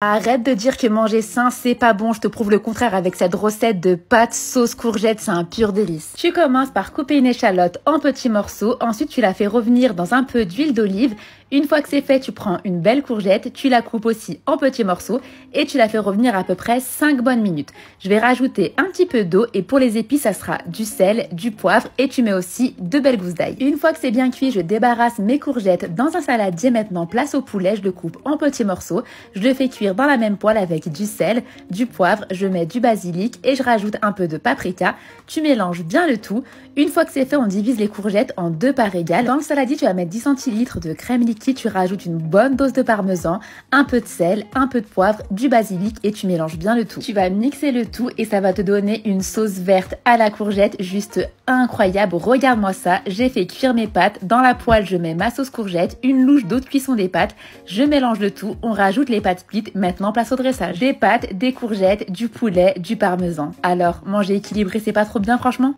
Arrête de dire que manger sain, c'est pas bon. Je te prouve le contraire avec cette recette de pâtes sauce courgette. C'est un pur délice. Tu commences par couper une échalote en petits morceaux. Ensuite, tu la fais revenir dans un peu d'huile d'olive. Une fois que c'est fait, tu prends une belle courgette, tu la coupes aussi en petits morceaux et tu la fais revenir à peu près 5 bonnes minutes. Je vais rajouter un petit peu d'eau et pour les épices, ça sera du sel, du poivre et tu mets aussi 2 belles gousses d'ail. Une fois que c'est bien cuit, je débarrasse mes courgettes dans un saladier. Maintenant, place au poulet, je le coupe en petits morceaux. Je le fais cuire dans la même poêle avec du sel, du poivre, je mets du basilic et je rajoute un peu de paprika. Tu mélanges bien le tout. Une fois que c'est fait, on divise les courgettes en 2 parts égales. Dans le saladier, tu vas mettre 10 centilitres de crème liquide. Tu rajoutes une bonne dose de parmesan, un peu de sel, un peu de poivre, du basilic et tu mélanges bien le tout. Tu vas mixer le tout et ça va te donner une sauce verte à la courgette juste incroyable. Regarde-moi ça, j'ai fait cuire mes pâtes. Dans la poêle, je mets ma sauce courgette, une louche d'eau de cuisson des pâtes. Je mélange le tout, on rajoute les pâtes split. Maintenant, place au dressage. Des pâtes, des courgettes, du poulet, du parmesan. Alors, manger équilibré, c'est pas trop bien franchement ?